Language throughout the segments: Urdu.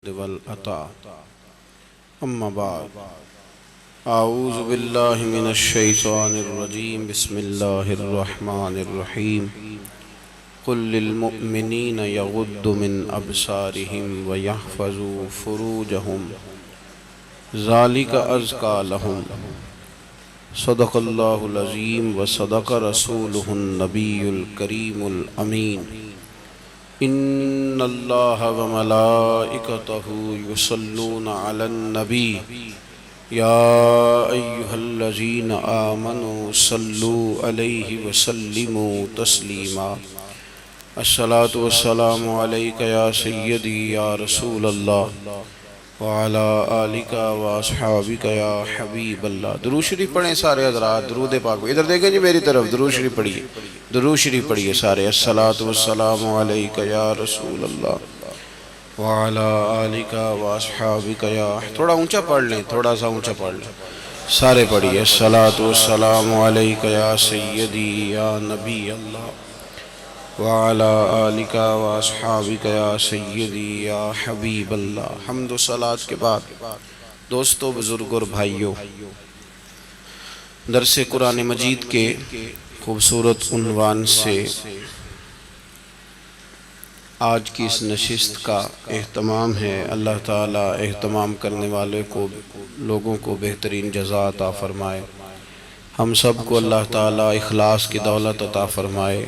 والعطاء اما بعد اعوذ باللہ من الشیطان الرجیم بسم اللہ الرحمن الرحیم قل للمؤمنین یغضوا من ابصارهم ویحفظوا فروجهم ذلک ازکی لهم صدق اللہ العظیم وصدق رسولہ النبی الکریم الامین ان اللہ وملائکتہ یصلون علی النبی یا ایہا الذین آمنوا صلوا علیہ وسلموا تسلیما الصلاۃ والسلام علیک یا سیدی یا رسول اللہ وعلی آلک واصحابک یا حبیب اللہ۔ درود شریف پڑھیں سارے حضرات، درود پاک ادھر دیکھیں جی میری طرف، درود شریف پڑھیے، درود شریف پڑھیے سارے۔ الصلاۃ والسلام علیک یا رسول اللہ وعلی آلک واصحابک یا، تھوڑا اونچا پڑھ لیں، تھوڑا سا اونچا پڑھ لیں سارے پڑھیے۔ الصلاۃ والسلام علیک یا سیدی یا نبی اللہ وعلی آلک واصحابک یا سیدی یا حبیب اللہ۔ حمد و صلوات کے بعد دوستو، بزرگ اور بھائیو، درس قرآن مجید کے خوبصورت عنوان سے آج کی اس نشست کا اہتمام ہے۔ اللہ تعالیٰ اہتمام کرنے والے کو، لوگوں کو بہترین جزا عطا فرمائے۔ ہم سب کو اللہ تعالیٰ اخلاص کی دولت عطا فرمائے،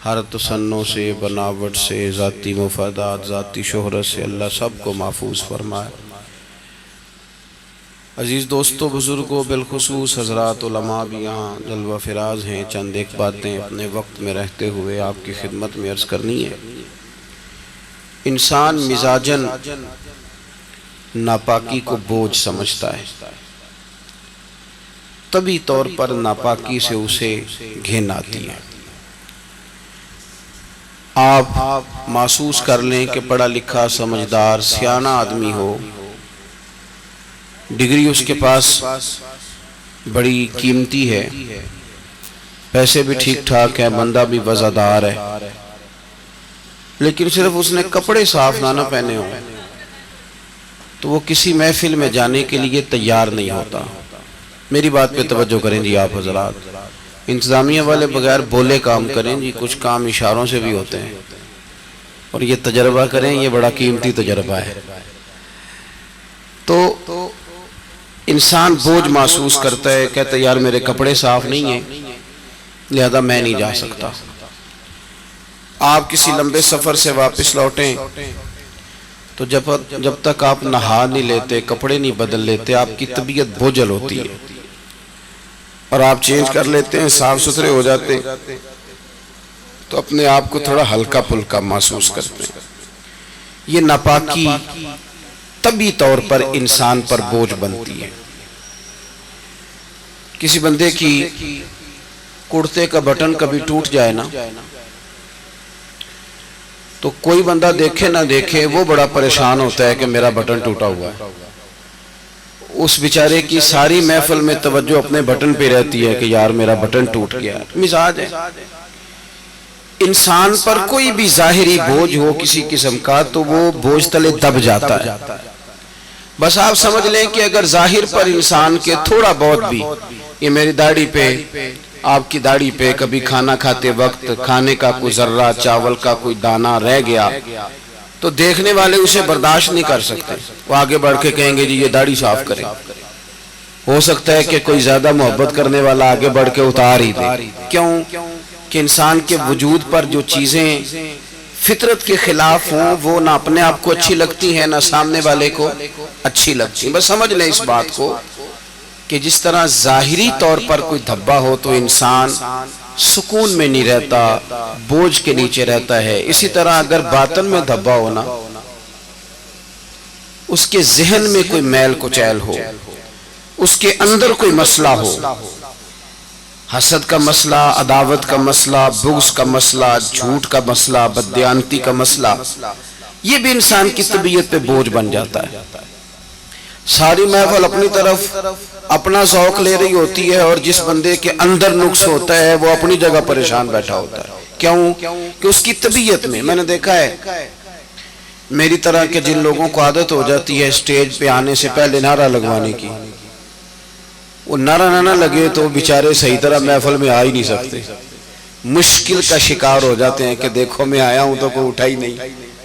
ہر تصنع سے، بناوٹ سے، ذاتی مفادات، ذاتی شہرت سے اللہ سب کو محفوظ فرمائے۔ عزیز دوستو، بزرگوں، بالخصوص حضرات علماء بھی یہاں جلوہ فراز ہیں، چند ایک باتیں اپنے وقت میں رہتے ہوئے آپ کی خدمت میں عرض کرنی ہے۔ انسان مزاجاً ناپاکی کو بوجھ سمجھتا ہے، طبعی طور پر ناپاکی سے اسے گھن آتی ہے۔ آپ محسوس کر لیں کہ پڑھا لکھا، سمجھدار، سیانہ آدمی ہو، ڈگری اس کے پاس بڑی قیمتی ہے، پیسے بھی ٹھیک ٹھاک ہیں، بندہ بھی وزادار ہے، لیکن صرف اس نے کپڑے صاف نہ پہنے ہوں تو وہ کسی محفل میں جانے کے لیے تیار نہیں ہوتا۔ میری بات پہ توجہ کریں جی آپ حضرات، انتظامیہ والے بغیر بولے کام کریں جی، کچھ کام اشاروں سے بھی ہوتے ہیں، اور یہ تجربہ کریں، یہ بڑا قیمتی تجربہ ہے۔ تو انسان بوجھ محسوس کرتا ہے، کہتا ہے یار میرے کپڑے صاف نہیں ہیں لہذا میں نہیں جا سکتا۔ آپ کسی لمبے سفر سے واپس لوٹیں تو جب تک آپ نہا نہیں لیتے، کپڑے نہیں بدل لیتے، آپ کی طبیعت بوجھل ہوتی ہے، اور آپ چینج کر لیتے ہیں، صاف ستھرے ہو جاتے ہیں تو اپنے آپ کو تھوڑا ہلکا پھلکا محسوس کرتے ہیں۔ یہ ناپاکی طبعی طور پر انسان پر بوجھ بنتی ہے۔ کسی بندے کی کرتے کا بٹن کبھی ٹوٹ جائے نا تو کوئی بندہ دیکھے نہ دیکھے وہ بڑا پریشان ہوتا ہے کہ میرا بٹن ٹوٹا ہوا ہے۔ اس بیچارے کی ساری محفل میں توجہ اپنے بٹن پہ رہتی ہے کہ یار میرا بٹن ٹوٹ گیا۔ مزاج ہے انسان پر، کوئی بھی ظاہری بوجھ ہو کسی قسم کا تو وہ بوجھ تلے دب جاتا ہے۔ بس آپ سمجھ لیں کہ اگر ظاہر پر انسان کے تھوڑا بہت بھی، یہ میری داڑھی پہ، آپ کی داڑھی پہ کبھی کھانا کھاتے وقت کھانے کا کوئی ذرہ، چاول کا کوئی دانہ رہ گیا تو دیکھنے والے اسے برداشت نہیں کر سکتے، وہ آگے بڑھ کے کہیں گے جی یہ داڑھی صاف کریں۔ ہو سکتا ہے کہ کوئی زیادہ محبت کرنے والا آگے بڑھ کے اتار ہی دے۔ کیوں کہ انسان کے وجود پر جو چیزیں فطرت کے خلاف ہوں وہ نہ اپنے آپ کو اچھی لگتی ہیں نہ سامنے والے کو اچھی لگتی ہیں۔ بس سمجھ لیں اس بات کو کہ جس طرح ظاہری طور پر کوئی دھبا ہو تو انسان سکون میں نہیں رہتا، بوجھ کے نیچے رہتا ہے، اسی طرح اگر باطن میں دھبا ہو نا، اس کے ذہن میں کوئی میل کچیل ہو، اس کے اندر کوئی مسئلہ ہو، حسد کا مسئلہ، عداوت کا مسئلہ، بغض کا مسئلہ، جھوٹ کا مسئلہ، بددیانتی کا مسئلہ، یہ بھی انسان کی طبیعت پہ بوجھ بن جاتا ہے۔ ساری محفل اپنی طرف اپنا ذوق لے رہی ہوتی ہے، اور جس بندے کے اندر نقص ہوتا ہے وہ اپنی جگہ پریشان بیٹھا ہوتا ہے۔ کیوں کہ اس کی طبیعت میں، میں نے دیکھا ہے میری طرح کے جن لوگوں کو عادت ہو جاتی ہے اسٹیج پہ آنے سے پہلے نعرہ لگوانے کی، وہ نعرہ نہ لگے تو بیچارے صحیح طرح محفل میں آ ہی نہیں سکتے، مشکل کا شکار ہو جاتے ہیں کہ دیکھو میں آیا ہوں تو کوئی اٹھا ہی نہیں،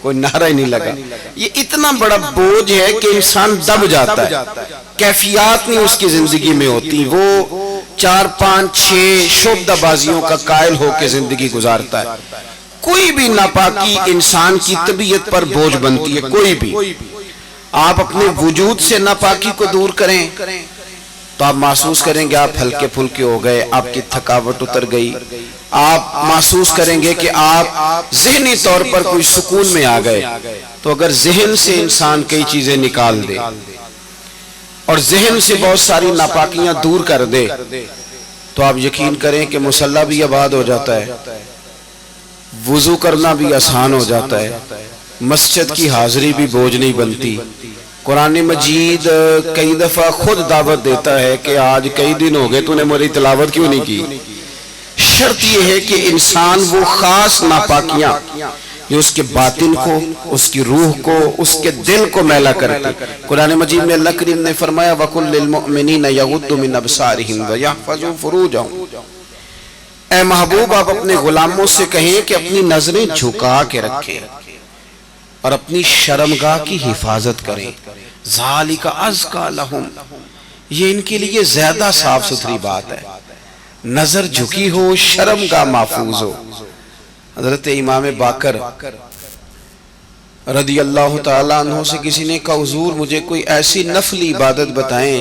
کوئی نعرہ ہی نہیں لگا۔ یہ اتنا بڑا بوجھ ہے کہ انسان دب جاتا ہے، کیفیات نہیں اس کی زندگی میں ہوتی، وہ 4 5 6 شعبدہ بازیوں کا قائل ہو کے زندگی گزارتا ہے۔ کوئی بھی ناپاکی انسان کی طبیعت پر بوجھ بنتی ہے، کوئی بھی۔ آپ اپنے وجود سے ناپاکی کو دور کریں تو آپ محسوس کریں گے آپ ہلکے پھلکے ہو گئے، آپ کی تھکاوٹ اتر گئی، آپ محسوس کریں گے کہ آپ ذہنی طور پر کوئی سکون میں آ گئے۔ تو اگر ذہن سے انسان کئی چیزیں نکال دے اور ذہن سے بہت ساری ناپاکیاں دور کر دے تو آپ یقین کریں کہ مصلی بھی آباد ہو جاتا ہے، وضو کرنا بھی آسان ہو جاتا ہے، مسجد کی حاضری بھی بوجھ نہیں بنتی۔ قرآن مجید کئی دفعہ خود دعوت دیتا ہے کہ آج کئی دن ہو گئے تو نے میری تلاوت کیوں نہیں کی۔ شرط یہ ہے کہ انسان وہ خاص ناپاکیاں جو اس کے باطن کو، اس کی روح کو، اس کے دل کو میلا کرتے۔ قرآن مجید میں اللہ کریم نے فرمایا وَقُلْ لِلْمُؤْمِنِينَ يَغُضُّوا مِنْ أَبْصَارِهِمْ وَيَحْفَظُوا فُرُوجَهُمْ۔ اے محبوب آپ اپنے غلاموں سے کہیں کہ اپنی نظریں جھکا کے رکھیں اور اپنی شرمگاہ کی حفاظت کریں۔ ذَلِكَ أَزْكَىٰ لَهُمْ، یہ ان کے لیے زیادہ صاف ستھری بات ہے۔ نظر جھکی ہو، شرمگاہ محفوظ ہو۔ حضرت امام باقر رضی اللہ تعالیٰ عنہ سے کسی نے کہا حضور مجھے کوئی ایسی نفلی عبادت بتائیں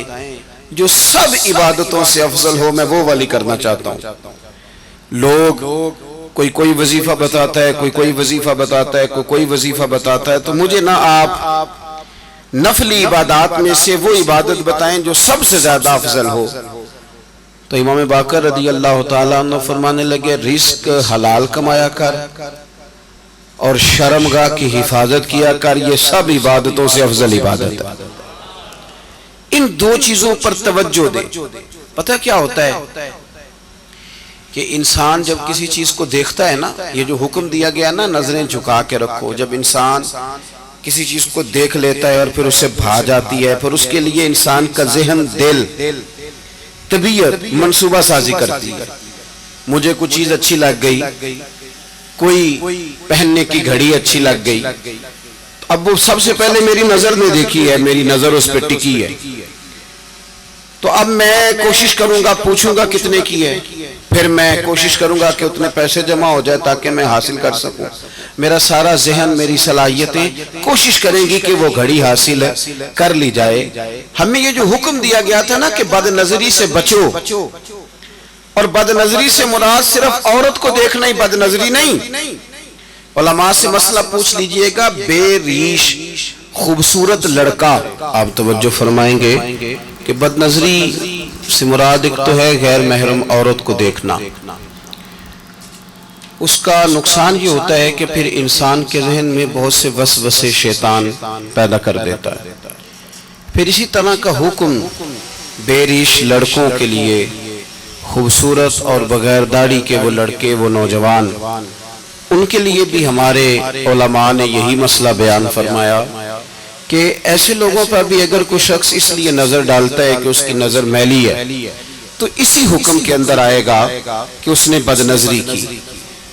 جو سب عبادتوں سے افضل ہو، میں وہ والی کرنا چاہتا ہوں۔ لوگ کوئی وظیفہ بتاتا ہے، کوئی وظیفہ بتاتا ہے، کوئی وظیفہ بتاتا ہے، تو مجھے نہ آپ نفلی عبادات میں سے وہ عبادت بتائیں جو سب سے زیادہ افضل ہو۔ تو امام باقر رضی اللہ تعالیٰ عنہ فرمانے لگے رزق حلال کمایا کر اور شرمگاہ کی حفاظت کیا کر، یہ سب عبادتوں سے افضل عبادت ہے۔ ان دو چیزوں پر توجہ دے۔ پتہ کیا ہوتا ہے کہ انسان جب کسی چیز کو دیکھتا ہے نا، یہ جو حکم دیا گیا نا نظریں جھکا کے رکھو، جب انسان کسی چیز کو دیکھ لیتا ہے اور پھر اسے بھا جاتی ہے، پھر اس کے لیے انسان کا ذہن، دل، طبیعت منصوبہ سازی کرتی ہے۔ مجھے کوئی چیز اچھی لگ گئی، کوئی پہننے کی گھڑی اچھی لگ گئی، اب وہ سب سے پہلے میری نظر نے دیکھی ہے، میری نظر اس پہ ٹکی ہے، تو اب میں کوشش کروں گا، پوچھوں گا کتنے کی ہے، پھر میں کوشش کروں گا کہ اتنے پیسے جمع ہو جائے تاکہ میں حاصل کر سکوں۔ میرا سارا ذہن، میری صلاحیتیں کوشش کریں گی کہ وہ گھڑی حاصل کر لی جائے۔ ہمیں یہ جو حکم دیا گیا تھا نا کہ بد نظری سے بچو، اور بد نظری سے مراد صرف عورت کو دیکھنا ہی بد نظری نہیں۔ علماء سے مسئلہ پوچھ لیجئے گا، بے ریش خوبصورت لڑکا، آپ توجہ فرمائیں گے کہ بد نظری سے مراد ایک تو ہے غیر محرم عورت کو دیکھنا۔ اس کا نقصان یہ ہوتا ہے کہ پھر انسان کے ذہن میں بہت سے وسوسے شیطان پیدا کر دیتا ہے۔ پھر اسی طرح کا حکم بے ریش لڑکوں کے لیے، خوبصورت اور بغیر داڑھی کے وہ لڑکے، وہ نوجوان، ان کے لیے بھی ہمارے علماء نے یہی مسئلہ بیان فرمایا کہ ایسے لوگوں پر بھی اگر کوئی شخص اس لیے نظر ڈالتا ہے کہ اس کی نظر میلی ہے تو اسی حکم کے اندر آئے گا کہ اس نے بد نظری کی۔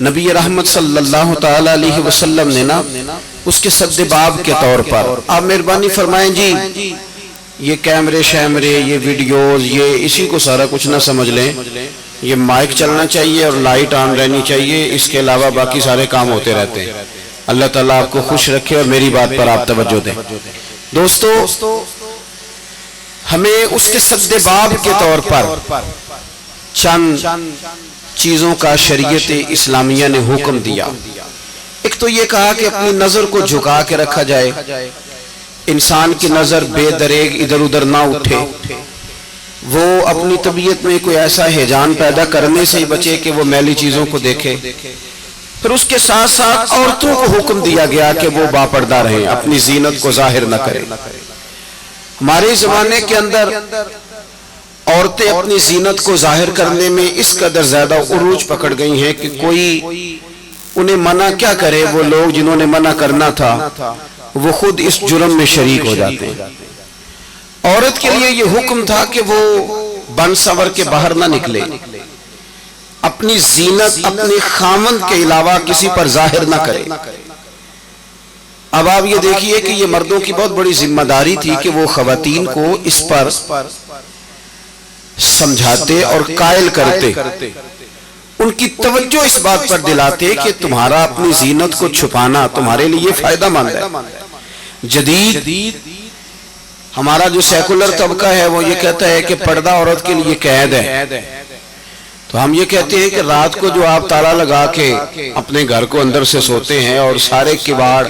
نبی رحمت صلی اللہ تعالیٰ علیہ وسلم نے نا اس کے سد باب کے طور پر، آپ مہربانی فرمائیں جی یہ کیمرے شیمرے، یہ ویڈیوز، یہ اسی کو سارا کچھ نہ سمجھ لیں، یہ مائک چلنا چاہیے اور لائٹ آن رہنی چاہیے، اس کے علاوہ باقی سارے کام ہوتے رہتے ہیں۔ اللہ تعالیٰ آپ کو خوش رکھے اور میری بات پر آپ توجہ دیں۔ دوستو ہمیں اس کے سد باب کے طور پر چند چیزوں کا شریعت اسلامیہ نے حکم دیا۔ ایک تو یہ کہا کہ اپنی نظر کو جھکا کے رکھا جائے، انسان کی نظر بے دریغ ادھر ادھر نہ اٹھے، وہ اپنی طبیعت میں کوئی ایسا ہیجان پیدا کرنے سے ہی بچے کہ وہ میلی چیزوں کو دیکھے۔ پھر اس کے ساتھ ساتھ عورتوں کو حکم دیا گیا کہ وہ باپردہ رہیں، اپنی زینت کو ظاہر نہ کریں۔ ہمارے زمانے کے اندر عورتیں اپنی زینت کو ظاہر کرنے میں اس قدر زیادہ عروج پکڑ گئی ہیں کہ کوئی انہیں منع کیا کرے، وہ لوگ جنہوں نے منع کرنا تھا وہ خود اس جرم میں شریک ہو جاتے ہیں۔ عورت کے لیے یہ حکم تھا کہ وہ بن سنور کے باہر نہ نکلے، اپنی زینت اپنے خامند کے علاوہ کسی پر ظاہر نہ کرے۔ اب آپ یہ دیکھیے کہ یہ مردوں کی بہت بڑی ذمہ داری تھی کہ وہ خواتین کو اس پر سمجھاتے اور قائل کرتے، ان کی توجہ اس بات پر دلاتے کہ تمہارا اپنی زینت کو چھپانا تمہارے لیے فائدہ مند ہے۔ جدید ہمارا جو سیکولر طبقہ ہے وہ یہ کہتا ہے کہ پردہ عورت کے لیے قید ہے، تو ہم یہ کہتے ہیں کہ رات کو جو آپ تالا لگا کے اپنے گھر کو اندر سے سوتے ہیں اور سارے کباڑ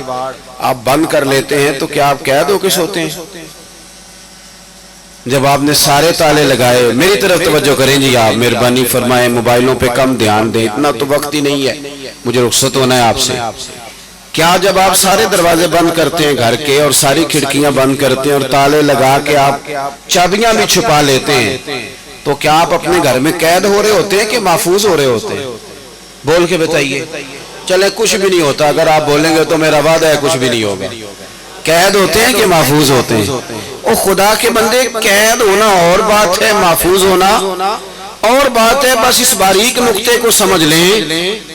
آپ بند کر لیتے ہیں تو کیا آپ قید ہو کے سوتے ہیں؟ جب آپ نے سارے تالے لگائے، میری طرف توجہ کریں جی، آپ مہربانی فرمائیں، موبائلوں پہ کم دھیان دیں، اتنا تو وقت ہی نہیں ہے، مجھے رخصت ہونا ہے آپ سے۔ کیا جب آپ سارے دروازے بند کرتے ہیں گھر کے اور ساری کھڑکیاں بند کرتے ہیں اور تالے لگا کے آپ چابیاں بھی چھپا لیتے ہیں تو کیا آپ اپنے گھر میں قید ہو رہے ہوتے ہیں کہ محفوظ ہو رہے ہوتے ہیں؟ بول کے بتائیے۔ چلے کچھ بھی نہیں ہوتا، اگر آپ بولیں گے تو میرا وعدہ ہے کچھ بھی نہیں ہوگا۔ قید ہوتے ہیں کہ محفوظ ہوتے ہیں؟ او خدا کے بندے، قید ہونا اور بات ہے، محفوظ ہونا اور بات ہے۔ بس اس باریک نقطے کو سمجھ لیں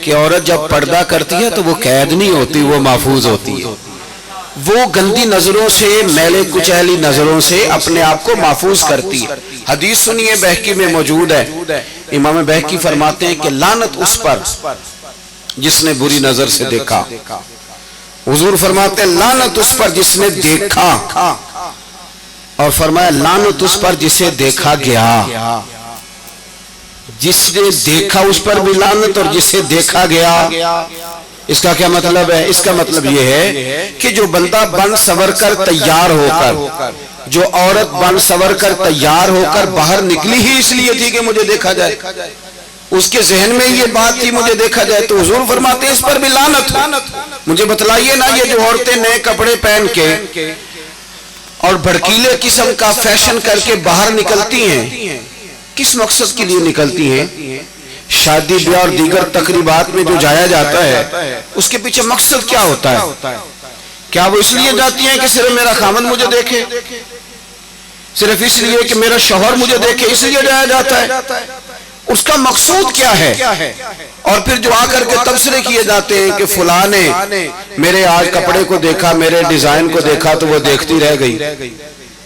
کہ عورت جب پردہ کرتی ہے تو وہ قید نہیں ہوتی، وہ محفوظ ہوتی ہے۔ وہ گندی نظروں سے، میلے کچیلی نظروں سے اپنے آپ کو محفوظ کرتی ہے۔ حدیث سنیے، بہقی میں موجود ہے، امام بہقی فرماتے ہیں کہ لعنت اس پر جس نے بری نظر سے دیکھا۔ حضور فرماتے ہیں لعنت اس پر جس نے دیکھا، اور فرمایا لعنت اس پر جسے دیکھا گیا۔ جس نے دیکھا اس پر بھی لعنت اور جسے دیکھا گیا۔ اس کا کیا مطلب ہے؟ اس کا مطلب یہ ہے کہ جو بندہ بن سور کر تیار ہو کر، جو عورت بن سور کر تیار ہو کر باہر نکلی ہی اس لیے تھی کہ مجھے دیکھا جائے، اس کے ذہن میں یہ بات تھی مجھے دیکھا جائے، تو حضور فرماتے ہیں اس پر بھی لعنت ہو۔ مجھے بتلائیے نا، یہ جو عورتیں نئے کپڑے پہن کے اور بھڑکیلے قسم کا فیشن کر کے باہر نکلتی ہیں، کس مقصد کے لیے نکلتی ہیں؟ شادی بیاہ اور دیگر تقریبات میں جو جایا جاتا ہے اس کے پیچھے مقصد کیا ہوتا ہے؟ کیا وہ اس لیے جاتی ہیں کہ صرف میرا خامن مجھے دیکھے، صرف اس لیے کہ میرا شوہر مجھے دیکھے، اس لیے جایا جاتا ہے؟ اس کا مقصود کیا ہے؟ اور پھر جو آ کر کے تبصرے کیے جاتے ہیں کہ فلاں نے میرے آج کپڑے کو دیکھا، میرے ڈیزائن کو دیکھا تو وہ دیکھتی رہ گئی،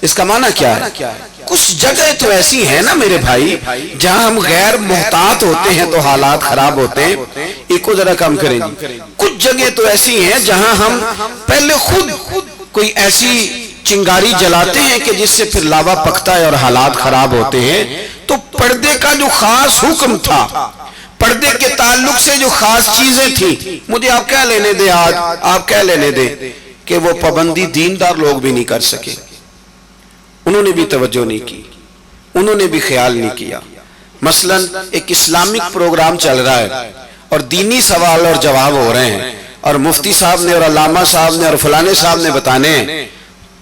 اس کا معنی کیا ہے؟ کچھ جگہ تو ایسی ہیں نا میرے بھائی جہاں ہم غیر محتاط ہوتے ہیں تو حالات خراب ہوتے ہیں۔ ایک کو ذرا کم کریں گی۔ کچھ جگہ تو ایسی ہیں جہاں ہم پہلے خود کوئی ایسی چنگاری جلاتے ہیں کہ جس سے پھر لاوا پکتا ہے اور حالات خراب ہوتے ہیں۔ تو پردے کا جو خاص حکم تھا، پردے کے تعلق سے جو خاص چیزیں تھیں، مجھے آپ کہہ لینے دیں، آج آپ کہہ لینے دیں کہ وہ پابندی دیندار لوگ بھی نہیں کر سکے، انہوں نے بھی توجہ نہیں کی، انہوں نے بھی خیال نہیں کیا۔ مثلا ایک اسلامک پروگرام چل رہا ہے اور دینی سوال اور جواب ہو رہے ہیں اور مفتی صاحب نے اور علامہ صاحب نے اور فلانے صاحب نے بتانے ہیں،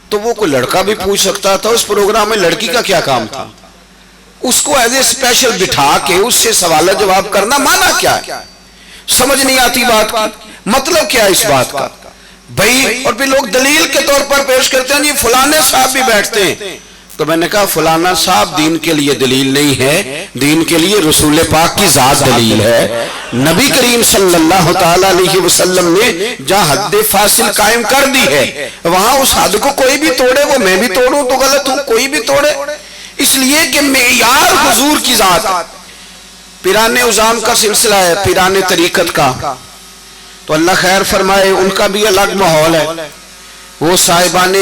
تو وہ کوئی لڑکا بھی پوچھ سکتا تھا اس پروگرام میں لڑکی کا کیا کام تھا؟ اس کو ایز اے اسپیشل بٹھا کے اس سے سوال جواب کرنا معنی کیا ہے؟ سمجھ نہیں آتی بات کی، مطلب کیا ہے اس بات کا بھائی؟ اور پھر لوگ دلیل کے طور پر پیش کرتے ہیں، یہ فلانے صاحب بھی بیٹھتے ہیں، تو میں نے کہا فلانا صاحب دین کے لیے دلیل نہیں ہے، دین کے لیے رسول پاک کی ذات دلیل ہے۔ نبی کریم صلی اللہ تعالی علیہ وسلم نے جہاں حد فاصل قائم کر دی ہے، وہاں اس حد کو کوئی بھی توڑے، وہ میں بھی توڑوں تو غلط ہوں، کوئی بھی توڑے، اس لیے کہ معیار حضور کی ذات۔ پیران عظام کا سلسلہ ہے، پیران طریقت کا، تو اللہ خیر فرمائے، ان کا بھی الگ ماحول ہے۔ وہ صاحبان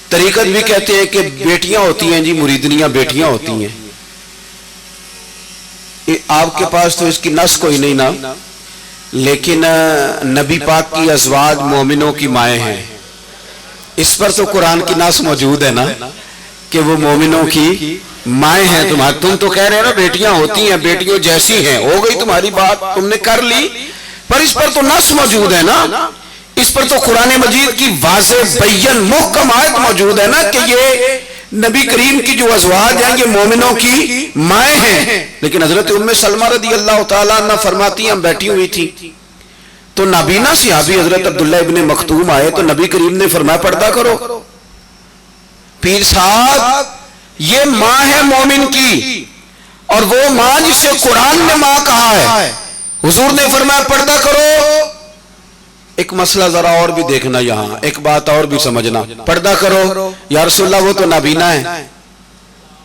طریقت بھی کہتے ہیں کہ بیٹیاں ہوتی ہیں جی، مریدنیاں بیٹیاں ہوتی ہیں۔ آپ کے پاس تو اس کی نص کوئی نہیں نا، لیکن نبی پاک کی ازواج مومنوں کی مائیں ہیں، اس پر تو قرآن کی نص موجود ہے نا کہ وہ مومنوں کی مائیں ہیں۔ تم تو کہہ رہے ہیں نا بیٹیاں ہوتی ہیں، بیٹیوں جیسی ہیں، ہو گئی تمہاری بات، تم نے کر لی، پر اس پر تو نص موجود ہے نا، اس پر تو قرآن مجید کی واضح بین محکم آیت موجود ہے نا کہ یہ نبی کریم کی جو ازواج ہیں یہ مومنوں کی مائیں ہیں۔ لیکن حضرت ام سلمہ رضی اللہ تعالیٰ عنہ فرماتی ہیں، ہم بیٹھی ہوئی تھی تو نابینا صحابی حضرت عبداللہ ابن مختوم آئے تو نبی کریم نے فرمایا پردہ کرو. پیر صاحب یہ ماں ہے مومن کی، اور وہ ماں جسے قرآن نے ماں کہا ہے، حضور نے فرمایا پردہ کرو. ایک مسئلہ ذرا اور بھی دیکھنا، یہاں ایک بات اور بھی سمجھنا. پردہ کرو یا رسول اللہ وہ تو نابینا ہے.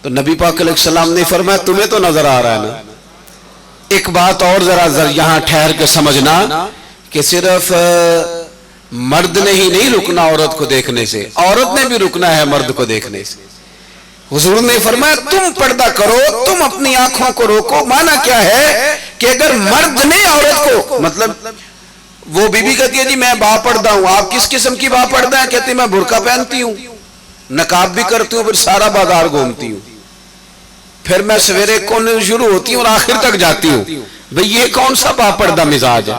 تو نبی پاک علیہ السلام نے فرمایا تمہیں تو نظر آ رہا ہے نا. ایک بات اور ذرا یہاں ٹھہر کے سمجھنا کہ صرف مرد نے ہی نہیں رکنا عورت کو دیکھنے سے، عورت نے بھی رکنا ہے مرد کو دیکھنے سے. حضور نے فرمایا تم پردہ کرو، تم اپنی آنکھوں کو روکو. معنی کیا ہے کہ اگر مرد نے عورت کو، مطلب وہ بی بی کہتی ہے جی میں با پردہ ہوں، آپ کس قسم کی با پردہ ہے؟ کہتی میں برقع پہنتی ہوں، نقاب بھی کرتی ہوں، پھر سارا بازار گھومتی ہوں، پھر میں سویرے کونے شروع ہوتی ہوں اور آخر تک جاتی ہوں. بھئی یہ کون سا با پردہ مزاج ہے؟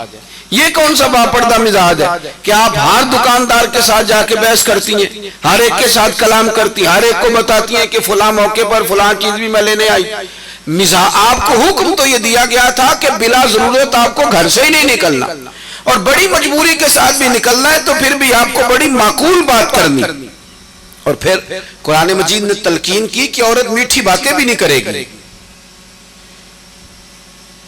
یہ کون سا با پردہ مزاج ہے کہ آپ ہر دکاندار کے ساتھ جا کے بحث کرتی ہیں، ہر ایک کے ساتھ کلام کرتی ہیں، ہر ایک کو بتاتی ہیں کہ فلاں موقع پر فلاں چیز بھی میں لینے آئی. آپ کو حکم تو یہ دیا گیا تھا کہ بلا ضرورت آپ کو گھر سے ہی نہیں نکلنا، اور بڑی مجبوری کے ساتھ بھی نکلنا ہے تو پھر بھی آپ کو بڑی معقول بات کرنی. اور پھر قرآن مجید نے تلقین کی کہ عورت میٹھی باتیں بھی نہیں کرے گی.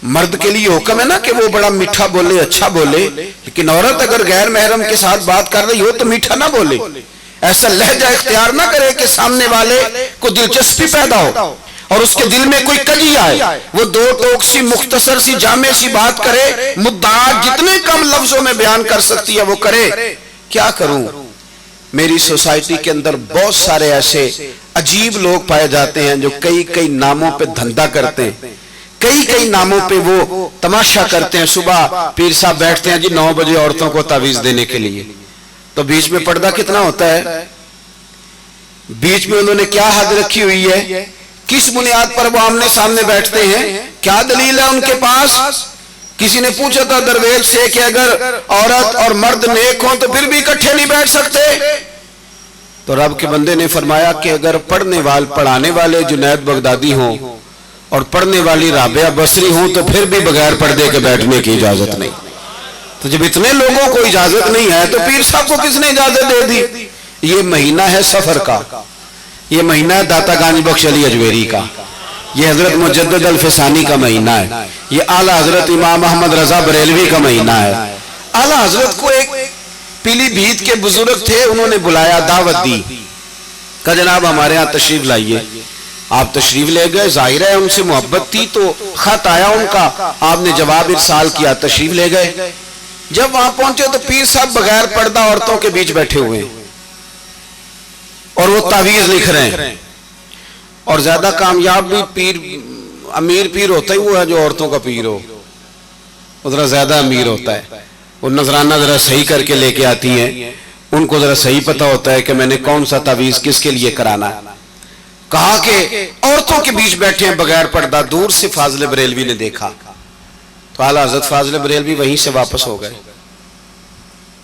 مرد کے لیے حکم ہے نا کہ وہ بڑا میٹھا بولے، اچھا بولے، لیکن عورت اگر غیر محرم کے ساتھ بات کر رہی ہو تو میٹھا نہ بولے، ایسا لہجہ اختیار نہ کرے کہ سامنے والے کو دلچسپی پیدا ہو اور اس کے دل میں کوئی کجی آئے. وہ دو ٹوک سی مختصر سی جامع سی بات کرے، مدعا جتنے کم لفظوں میں بیان کر سکتی ہے وہ کرے. کیا کروں، میری سوسائٹی کے اندر بہت سارے ایسے عجیب لوگ پائے جاتے ہیں جو کئی ناموں پہ دھندا کرتے ہیں، کئی ناموں پہ وہ تماشا کرتے ہیں. صبح پیر صاحب بیٹھتے ہیں جی 9 بجے عورتوں کو تعویذ دینے کے لیے، تو بیچ میں پردہ کتنا ہوتا ہے؟ بیچ میں انہوں نے کیا حد رکھی ہوئی ہے؟ کس بنیاد پر وہ آمنے سامنے بیٹھتے ہیں؟ کیا دلیل ہے ان کے پاس؟ کسی نے پوچھا تھا درویش سے کہ اگر عورت اور مرد نیک ہوں تو پھر بھی اکٹھے نہیں بیٹھ سکتے؟ تو رب کے بندے نے فرمایا کہ اگر پڑھانے والے جنید بغدادی ہوں اور پڑھنے والی رابعہ بصری ہوں تو پھر بھی بغیر پردے کے بیٹھنے کی اجازت نہیں. تو جب اتنے لوگوں کو اجازت نہیں ہے تو پیر صاحب کو کس نے اجازت دے دی؟ یہ مہینہ ہے سفر کا، یہ مہینہ ہے داتا گانج بخش علی اجویری کا، یہ حضرت مجدد الفسانی کا مہینہ ہے، یہ اعلیٰ حضرت امام احمد رضا بریلوی کا مہینہ ہے. اعلیٰ حضرت کو ایک پیلی بھیت کے بزرگ تھے، انہوں نے بلایا، دعوت دی، کہا جناب ہمارے ہاں تشریف لائیے. آپ تشریف لے گئے، ظاہر ہے ان سے محبت تھی تو خط آیا ان کا، آپ نے جواب ارسال کیا، تشریف لے گئے. جب وہاں پہنچے تو پیر صاحب بغیر پردہ عورتوں کے بیچ بیٹھے ہوئے ہیں اور وہ تعویذ لکھ رہے ہیں. اور زیادہ کامیاب بھی پیر، امیر پیر ہوتا ہی وہ ہے جو عورتوں کا پیر ہو، وہ ذرا زیادہ امیر ہوتا ہے، وہ نذرانہ ذرا صحیح کر کے لے کے آتی ہیں، ان کو ذرا صحیح پتہ ہوتا ہے کہ میں نے کون سا تعویذ کس کے لیے کرانا ہے. کہا کہ عورتوں کے بیچ بیٹھے ہیں بغیر پردہ. دور سے فاضل بریلوی نے دیکھا تو اعلیٰ حضرت فاضل بریلوی وہیں سے واپس ہو گئے.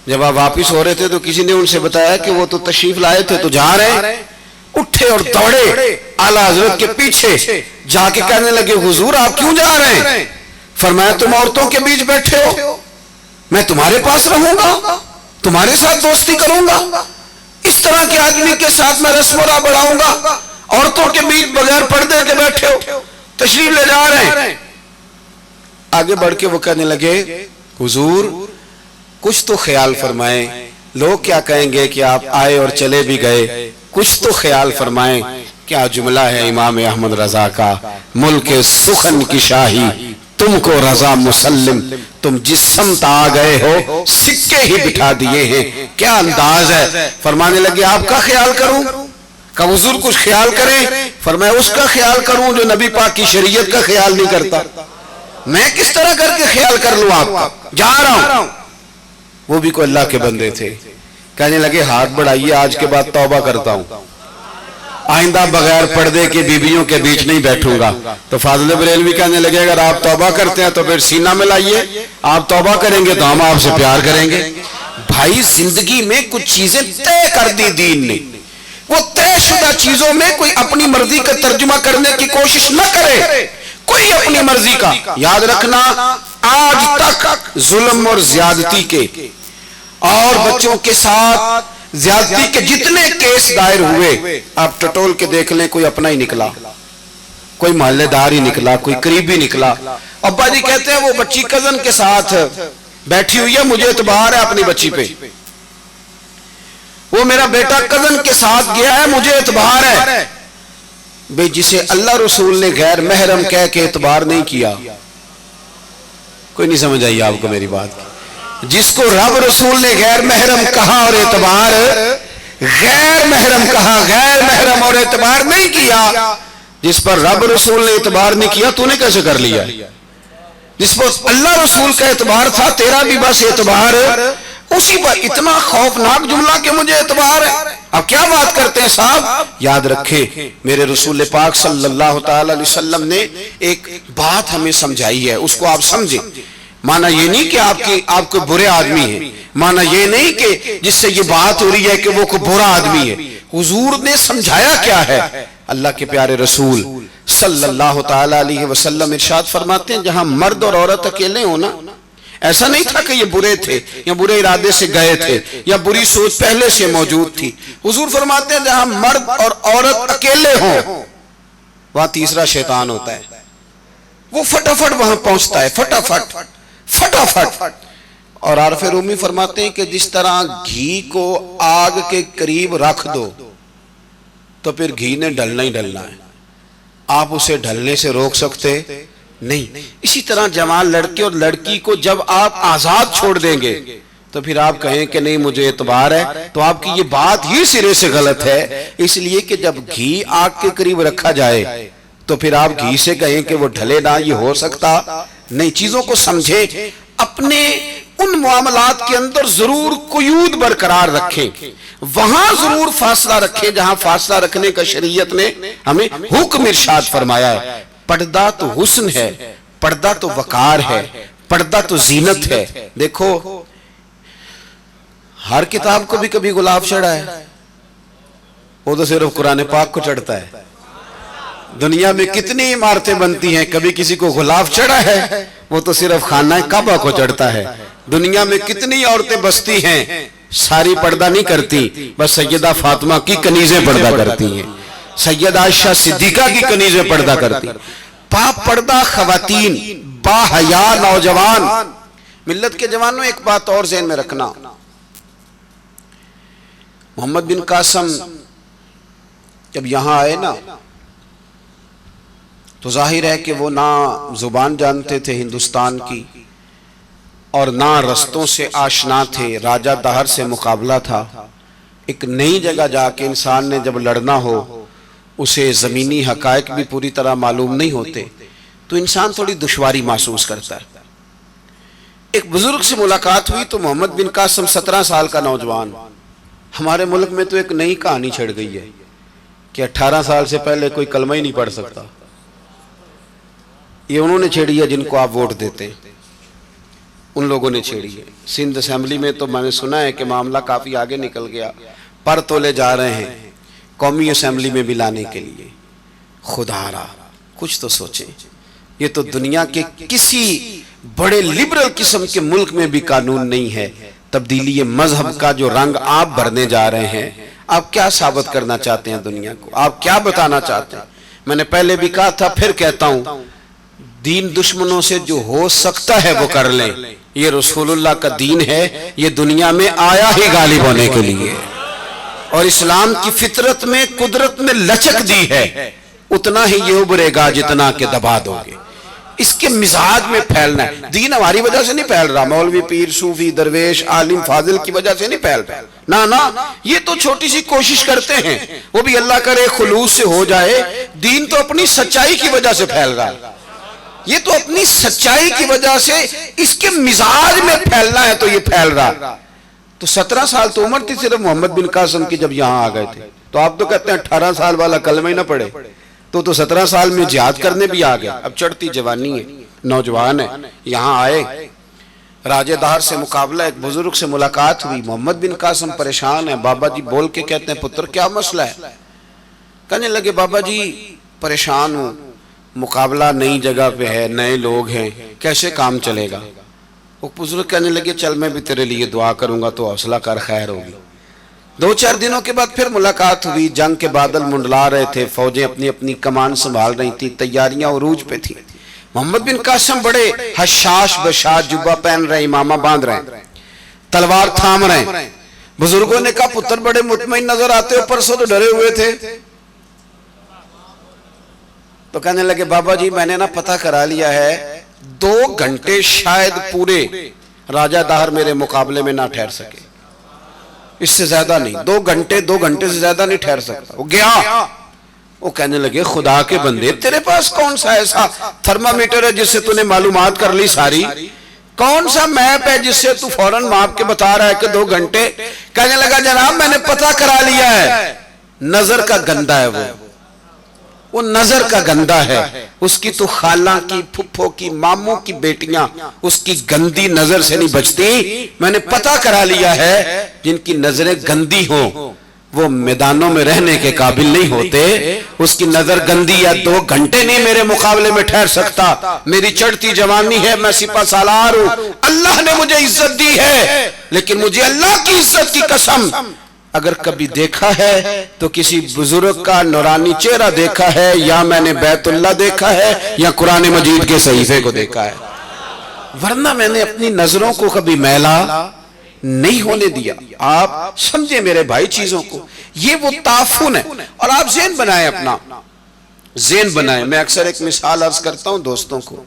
جب آپ واپس ہو رہے تھے تو کسی نے ان سے بتایا کہ وہ تو تشریف لائے تھے تو جا رہے ہیں. اٹھے اور دوڑے اعلیٰ حضرت کے پیچھے جا کے کہنے لگے حضور آپ کیوں جا رہے ہیں؟ فرمایا تم عورتوں کے بیچ بیٹھے ہو، میں تمہارے پاس رہوں گا، تمہارے ساتھ دوستی کروں گا، اس طرح کے آدمی کے ساتھ میں رسم و راہ بڑھاؤں گا؟ عورتوں کے بیچ بغیر پردے کے بیٹھے ہو، تشریف لے جا رہے ہیں. آگے بڑھ کے وہ کہنے لگے حضور کچھ تو خیال فرمائیں، لوگ کیا کہیں گے کہ آپ آئے اور چلے بھی گئے، کچھ تو خیال فرمائیں. کیا جملہ ہے امام احمد رضا کا، ملک سخن کی شاہی تم کو رضا مسلم، تم جس سمت آ گئے ہو سکے ہی بٹھا دیے ہیں. کیا انداز ہے. فرمانے لگے آپ کا خیال کروں؟ کہ حضور کچھ خیال کریں؟ فرمایا اس کا خیال کروں جو نبی پاک کی شریعت کا خیال نہیں کرتا. میں کس طرح کر کے خیال کر لوں آپ کا؟ جا رہا ہوں. وہ بھی کوئی اللہ کے بندے تھے، کہنے لگے ہاتھ بڑھائیے، آج کے بعد توبہ کرتا ہوں، آئندہ بغیر پردے کے بیویوں کے بیچ نہیں بیٹھوں گا. تو فاضل بریلوی کہنے لگے اگر آپ توبہ کرتے ہیں تو پھر سینہ میں لائیے، آپ توبہ کریں گے تو ہم آپ سے پیار کریں گے. بھائی زندگی میں کچھ چیزیں طے کر دی دین نے، وہ طے شدہ چیزوں میں کوئی اپنی مرضی کا ترجمہ کرنے کی کوشش نہ کرے، کوئی اپنی مرضی کا. یاد رکھنا آج تک ظلم اور زیادتی کے اور بچوں کے ساتھ زیادتی کے جتنے کیس دائر ہوئے، آپ ٹٹول کے دیکھ لیں، کوئی اپنا ہی نکلا، کوئی محلے دار ہی نکلا، کوئی قریبی نکلا۔ ابا جی کہتے ہیں وہ بچی کزن کے ساتھ بیٹھی ہوئی ہے، مجھے اعتبار ہے اپنی بچی پہ، وہ میرا بیٹا کزن کے ساتھ گیا ہے، مجھے اعتبار ہے۔ بھئی جسے اللہ رسول نے غیر محرم کہہ کے اعتبار نہیں کیا، کوئی نہیں سمجھ آئی آپ کو میری بات؟ جس کو رب رسول نے غیر محرم کہا اور اعتبار غیر محرم کہا، غیر محرم اور اعتبار نہیں کیا، جس پر رب رسول نے اعتبار نہیں کیا، تو نے کیسے کر لیا؟ جس پر اللہ رسول کا اعتبار تھا، تیرا بھی بس اعتبار اسی پر۔ اتنا خوفناک جملہ کہ مجھے اعتبار ہے۔ اب کیا بات کرتے ہیں صاحب؟ یاد رکھیں میرے رسول پاک صلی اللہ تعالی علیہ وسلم نے ایک بات ہمیں سمجھائی ہے، اس کو آپ سمجھیں۔ معنی یہ نہیں کہ آپ کو برے آدمی ہیں، معنی یہ نہیں کہ جس سے یہ بات ہو رہی ہے کہ وہ کوئی برا آدمی ہے۔ حضور نے سمجھایا کیا ہے؟ اللہ کے پیارے رسول صلی اللہ تعالی علیہ وسلم ارشاد فرماتے ہیں جہاں مرد اور عورت اکیلے ہونا، ایسا نہیں تھا کہ یہ برے تھے یا برے ارادے سے گئے تھے یا بری سوچ پہلے سے موجود تھی۔ حضور فرماتے ہیں جہاں مرد اور عورت اکیلے ہوں، وہاں تیسرا شیطان ہوتا ہے، وہ فٹافٹ وہاں پہنچتا ہے، فٹافٹ۔ اور عارف رومی فرماتے ہیں کہ جس طرح گھی کو آگ کے قریب رکھ دو تو پھر گھی نے ڈلنا ہی ڈلنا ہے، آپ اسے ڈھلنے سے روک سکتے نہیں۔ اسی طرح جوان لڑکے اور لڑکی کو جب آپ آزاد چھوڑ دیں گے تو پھر آپ کہیں کہ نہیں مجھے اعتبار ہے، تو آپ کی یہ بات ہی سرے سے غلط ہے۔ اس لیے کہ جب گھی آگ کے قریب رکھا جائے تو پھر آپ گھی سے کہیں کہ وہ ڈھلے نہ، یہ ہو سکتا نہیں۔ چیزوں کو سمجھے، اپنے ان معاملات کے اندر ضرور قیود برقرار رکھیں، وہاں ضرور فاصلہ رکھیں جہاں فاصلہ رکھنے کا شریعت نے ہمیں حکم ارشاد فرمایا ہے۔ پردہ تو حسن ہے، پردہ تو وقار ہے، پردہ تو زینت ہے۔ دیکھو ہر کتاب کو بھی کبھی غلاف چڑھا ہے، وہ تو صرف قرآن پاک کو چڑھتا ہے۔ دنیا میں کتنی عمارتیں بنتی ہیں، کبھی کسی کو غلاف چڑھا ہے، وہ تو صرف خانہ کعبہ کو چڑھتا ہے۔ دنیا میں کتنی عورتیں بستی ہیں، ساری پردہ نہیں کرتی، بس سیدہ فاطمہ کی کنیزیں پردہ کرتی ہیں، سیدہ عائشہ صدیقہ کی کنیزیں پردہ کرتی ہیں۔ پاک پردہ خواتین، با حیا نوجوان۔ ملت کے جوانوں ایک بات اور ذہن میں رکھنا، محمد بن قاسم جب یہاں آئے نا تو ظاہر ہے کہ وہ نہ زبان جانتے تھے ہندوستان کی اور نہ رستوں سے آشنا تھے، راجہ دہر سے مقابلہ تھا۔ ایک نئی جگہ جا کے انسان نے جب لڑنا ہو، اسے زمینی حقائق بھی پوری طرح معلوم نہیں ہوتے تو انسان تھوڑی دشواری محسوس کرتا ہے۔ ایک بزرگ سے ملاقات ہوئی تو محمد بن قاسم 17 سال کا نوجوان۔ ہمارے ملک میں تو ایک نئی کہانی چھڑ گئی ہے کہ 18 سال سے پہلے کوئی کلمہ ہی نہیں پڑھ سکتا۔ یہ انہوں نے چھیڑی ہے جن کو آپ ووٹ دیتے ہیں، ان لوگوں نے چھیڑی ہے۔ سندھ اسمبلی میں تو میں نے سنا ہے کہ معاملہ کافی آگے نکل گیا، پر تولے جا رہے ہیں قومی اسمبلی میں بھی لانے کے لیے۔ خدا را کچھ تو سوچیں، یہ تو دنیا کے کسی بڑے لبرل قسم کے ملک میں بھی قانون نہیں ہے۔ تبدیلی مذہب کا جو رنگ آپ بھرنے جا رہے ہیں، آپ کیا ثابت کرنا چاہتے ہیں دنیا کو؟ آپ کیا بتانا چاہتے ہیں؟ میں نے پہلے بھی کہا تھا، پھر کہتا ہوں، دین دشمنوں سے جو ہو سکتا ہے وہ کر لیں۔ یہ رسول اللہ کا دین ہے، یہ دنیا میں آیا ہی غالب ہونے کے لیے، اور اسلام کی فطرت میں قدرت میں لچک دی ہے، اتنا ہی یہ ابھرے گا جتنا کہ دبا دو گے۔ اس کے مزاج میں پھیلنا ہے۔ دین ہماری وجہ سے نہیں پھیل رہا، مولوی پیر صوفی درویش عالم فاضل کی وجہ سے نہیں پھیل رہا، نہ یہ تو چھوٹی سی کوشش کرتے ہیں، وہ بھی اللہ کرے خلوص سے ہو جائے۔ دین تو اپنی سچائی کی وجہ سے پھیل رہا ہے، یہ تو اپنی سچائی کی وجہ سے اس کے مزاج میں پھیلنا ہے تو یہ پھیل رہا۔ تو 17 سال تو عمر تھی صرف محمد بن قاسم کی جب یہاں آ گئے تھے، تو آپ تو کہتے ہیں 18 سال والا کلمہ ہی نہ پڑھے، تو 17 سال میں جہاد کرنے بھی آ گیا۔ اب چڑھتی جوانی ہے، نوجوان ہے، یہاں آئے، راجہ دہر سے مقابلہ، ایک بزرگ سے ملاقات ہوئی۔ محمد بن قاسم پریشان ہے، بابا جی بول کے کہتے ہیں پتر کیا مسئلہ ہے؟ کہنے لگے بابا جی پریشان ہوں، مقابلہ نئی جگہ پہ ہے، نئے لوگ ہیں، کیسے کام چلے گا؟ وہ بزرگ کہنے لگے چل میں بھی تیرے لیے دعا کروں گا تو حوصلہ کر، خیر ہوگی۔ 2-4 دنوں کے بعد پھر ملاقات ہوئی، جنگ کے بادل منڈلا رہے تھے، فوجیں اپنی اپنی کمان سنبھال رہی تھی، تیاریاں عروج پہ تھی۔ محمد بن قاسم بڑے حشاش بشاش، جبہ پہن رہے، امامہ باندھ رہے، تلوار تھام رہے۔ بزرگوں نے کہا پتر بڑے مطمئن نظر آتے ہو، پرسوں تو ڈرے ہوئے تھے۔ تو کہنے لگے بابا جی میں نے پتہ کرا لیا ہے، 2 گھنٹے شاید پورے راجہ داہر میرے مقابلے میں نہ ٹھہر سکے، اس سے زیادہ نہیں، 2 گھنٹے سے زیادہ نہیں ٹھہر سکتا۔ وہ گیا، وہ کہنے لگے خدا کے بندے تیرے پاس کون سا ایسا تھرمامیٹر ہے جس سے تو نے معلومات کر لی ساری؟ کون سا میپ ہے جس سے تو فوراً ماپ کے بتا رہا ہے کہ 2 گھنٹے؟ کہنے لگا جناب میں نے پتہ کرا لیا ہے، نظر کا گندہ ہے، وہ نظر کا گندہ ہے، اس کی تو خالہ کی، پھپھو کی، ماموں کی بیٹیاں اس کی گندی نظر سے نہیں بچتی۔ میں نے پتہ کرا لیا ہے جن کی نظریں گندی ہوں وہ میدانوں میں رہنے کے قابل نہیں ہوتے، اس کی نظر گندی ہے، 2 گھنٹے نہیں میرے مقابلے میں ٹھہر سکتا۔ میری چڑھتی جوانی ہے، میں سپہ سالار ہوں، اللہ نے مجھے عزت دی ہے، لیکن مجھے اللہ کی عزت کی قسم اگر کبھی دیکھا ہے تو کسی بزرگ کا نورانی چہرہ دیکھا ہے، یا میں نے بیت اللہ دیکھا ہے، یا قرآن مجید کے صحیفے کو دیکھا ہے، ورنہ میں نے اپنی نظروں کو کبھی میلا نہیں ہونے دیا۔ آپ سمجھیں میرے بھائی چیزوں کو، یہ وہ تعفن ہے۔ اور آپ ذہن بنائیں، اپنا ذہن بنائیں۔ میں اکثر ایک مثال عرض کرتا ہوں دوستوں کو،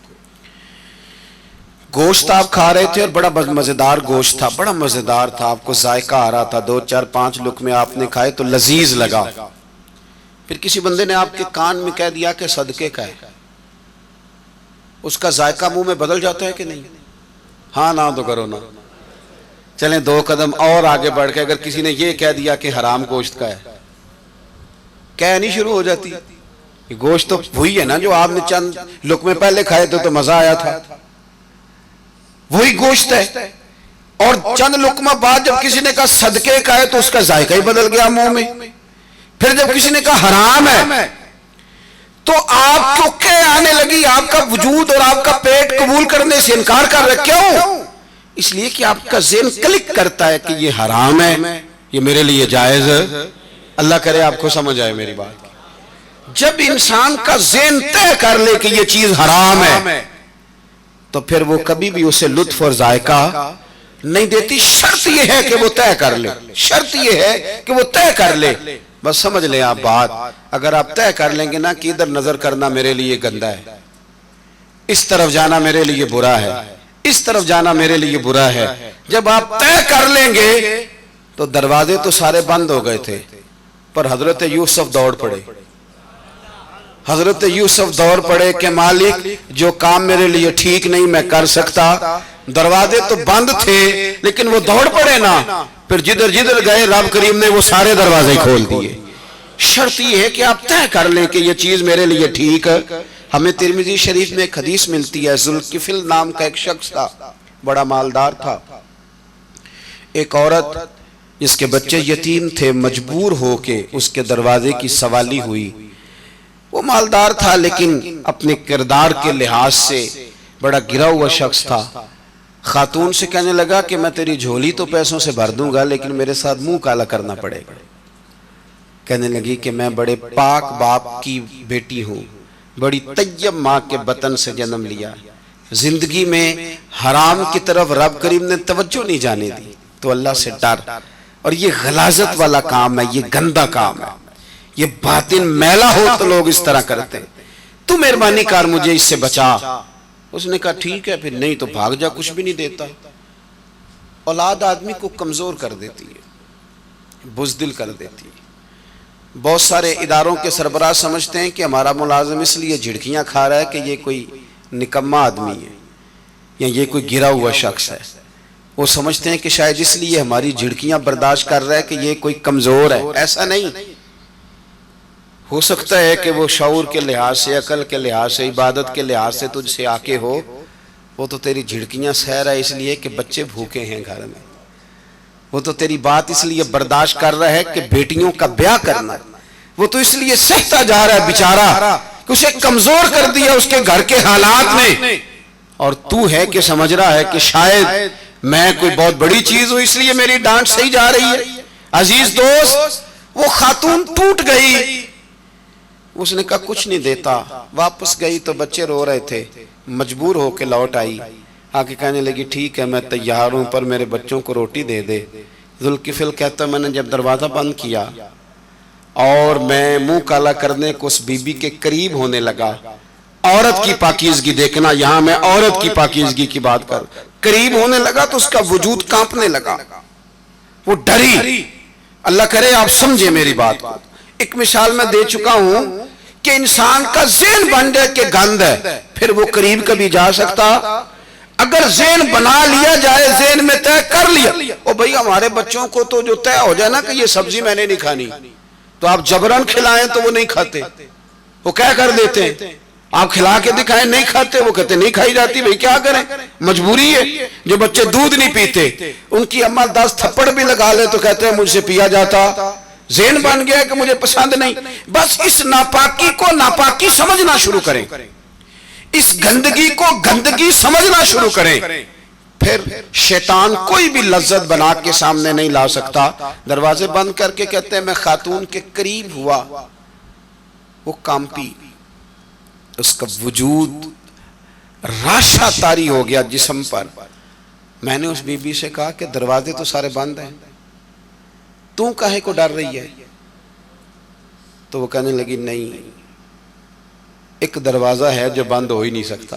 گوشت آپ کھا رہے تھے اور بڑا مزیدار گوشت تھا، بڑا مزیدار تھا، آپ کو ذائقہ آ رہا تھا، 2-4-5 لقمے آپ نے کھائے تو لذیذ لگا۔ پھر کسی بندے نے آپ کے کان میں کہہ دیا کہ صدقے کا ہے، اس کا ذائقہ منہ میں بدل جاتا ہے کہ نہیں؟ ہاں نہ تو کرو نا، چلیں 2 قدم اور آگے بڑھ کے اگر کسی نے یہ کہہ دیا کہ حرام گوشت کا ہے، کہہ نہیں شروع ہو جاتی؟ یہ گوشت تو وہی ہے نا جو آپ نے چند لقمے پہلے کھائے تھے تو مزہ آیا تھا، وہی گوشت ہے۔ اور چند لقمہ بعد جب کسی نے کہا صدقے کا ہے تو اس کا ذائقہ ہی بدل گیا منہ میں۔ پھر جب کسی نے کہا حرام ہے تو آپ کو کیا آنے لگی؟ آپ کا وجود اور آپ کا پیٹ قبول کرنے سے انکار کر رہے، کیوں؟ اس لیے کہ آپ کا ذہن کلک کرتا ہے کہ یہ حرام ہے، یہ میرے لیے جائز ہے۔ اللہ کرے آپ کو سمجھ آئے میری بات۔ جب انسان کا ذہن طے کر لے کہ یہ چیز حرام ہے تو پھر وہ کبھی بھی اسے لطف اور ذائقہ نہیں دیتی۔ شرط یہ ہے کہ وہ طے کر لے، شرط یہ ہے کہ وہ طے کر لے۔ بس سمجھ لیں آپ بات، اگر آپ طے کر لیں گے نا کہ ادھر نظر کرنا میرے لیے گندا ہے، اس طرف جانا میرے لیے برا ہے، اس طرف جانا میرے لیے برا ہے، جب آپ طے کر لیں گے تو دروازے تو سارے بند ہو گئے تھے پر حضرت یوسف دوڑ پڑے، حضرت یوسف دوڑ پڑے کہ مالک جو کام میرے لیے ٹھیک نہیں میں کر سکتا، دروازے تو بند تھے لیکن وہ دوڑ پڑے نا، پھر جدھر جدھر گئے رب کریم نے وہ سارے دروازے کھول دیے۔ شرط یہ ہے کہ آپ طے کر لیں کہ یہ چیز میرے لیے ٹھیک ہے۔ ہمیں ترمذی شریف میں ایک حدیث ملتی ہے، ذوالکفل نام کا ایک شخص تھا، بڑا مالدار تھا۔ ایک عورت جس کے بچے یتیم تھے مجبور ہو کے اس کے دروازے کی سوالی ہوئی۔ وہ مالدار تھا لیکن اپنے کردار کے لحاظ سے بڑا گرا ہوا شخص تھا۔ خاتون سے کہنے لگا کہ میں تیری جھولی تو پیسوں سے بھر دوں گا لیکن میرے ساتھ منہ کالا کرنا پڑے گا۔ کہنے لگی کہ میں بڑے پاک باپ کی بیٹی ہوں، بڑی طیب ماں کے بطن سے جنم لیا، زندگی میں حرام کی طرف رب کریم نے توجہ نہیں جانے دی، تو اللہ سے ڈر۔ اور یہ غلاظت والا کام ہے، یہ گندا کام ہے، یہ باطن میلا ہو تو لوگ اس طرح کرتے ہیں، تو مہربانی کر مجھے اس سے بچا۔ اس نے کہا ٹھیک ہے، پھر نہیں تو بھاگ جا، کچھ بھی نہیں دیتا۔ اولاد آدمی کو کمزور کر دیتی ہے، بزدل کر دیتی ہے۔ بہت سارے اداروں کے سربراہ سمجھتے ہیں کہ ہمارا ملازم اس لیے جھڑکیاں کھا رہا ہے کہ یہ کوئی نکما آدمی ہے یا یہ کوئی گرا ہوا شخص ہے۔ وہ سمجھتے ہیں کہ شاید اس لیے ہماری جھڑکیاں برداشت کر رہا ہے کہ یہ کوئی کمزور ہے۔ ایسا نہیں، ہو سکتا ہے کہ وہ شعور کے لحاظ سے، عقل کے لحاظ سے، عبادت کے لحاظ سے تجھ سے آکے ہو، وہ تو تیری جھڑکیاں سہ رہا ہے اس لیے کہ بچے بھوکے ہیں گھر میں، وہ تو تیری بات اس لیے برداشت کر رہا ہے کہ بیٹیوں کا بیاہ کرنا، وہ تو اس لیے سہتا جا رہا ہے بیچارہ اسے کمزور کر دیا اس کے گھر کے حالات نے، اور تو ہے کہ سمجھ رہا ہے کہ شاید میں کوئی بہت بڑی چیز ہوں اس لیے میری ڈانٹ صحیح جا رہی ہے۔ عزیز دوست، وہ خاتون ٹوٹ گئی، اس نے کہا کچھ نہیں دیتا، واپس گئی تو بچے رو رہے تھے، مجبور ہو کے لوٹ آئی، آگے کہنے لگی ٹھیک ہے میں تیار ہوں پر میرے بچوں کو روٹی دے دے۔ ذوالکفل کہتا میں نے جب دروازہ بند کیا اور میں منہ کالا کرنے کو اس بی بی کے قریب ہونے لگا، عورت کی پاکیزگی دیکھنا، یہاں میں عورت کی پاکیزگی کی بات کر، قریب ہونے لگا تو اس کا وجود کانپنے لگا، وہ ڈری۔ اللہ کرے آپ سمجھے میری بات کو۔ ایک مثال میں دے چکا ہوں کہ انسان کا ذہن بن جائے کہ گند ہے، پھر وہ قریب کبھی جا سکتا؟ اگر ذہن بنا لیا جائے، ذہن میں طے کر لیا، او بھئی ہمارے بچوں کو تو جو طے ہو جائے نا کہ یہ سبزی میں نے نہیں کھانی، تو آپ جبران کھلائیں تو وہ نہیں کھاتے، وہ کیا کر دیتے ہیں؟ آپ کھلا کے دکھائیں نہیں کھاتے، وہ کہتے نہیں کھائی جاتی، بھئی کیا کریں، مجبوری ہے۔ جو بچے دودھ نہیں پیتے، ان کی اماں 10 تھپڑ بھی لگا لے تو کہتے ہیں مجھ سے پیا جاتا، ذہن بن گیا کہ مجھے پسند نہیں۔ بس اس ناپاکی کو ناپاکی سمجھنا شروع کریں، اس گندگی کو گندگی سمجھنا شروع کریں، پھر شیطان کوئی بھی لذت بنا کے سامنے نہیں لا سکتا۔ دروازے بند کر کے کہتے ہیں میں خاتون کے قریب ہوا، وہ کانپی، اس کا وجود راشا طاری ہو گیا جسم پر۔ میں نے اس بی بی سے کہا کہ دروازے تو سارے بند ہیں، تو کاہے کو ڈر رہی ہے؟ تو وہ کہنے لگی نہیں، ایک دروازہ ہے جو بند ہو ہی نہیں سکتا۔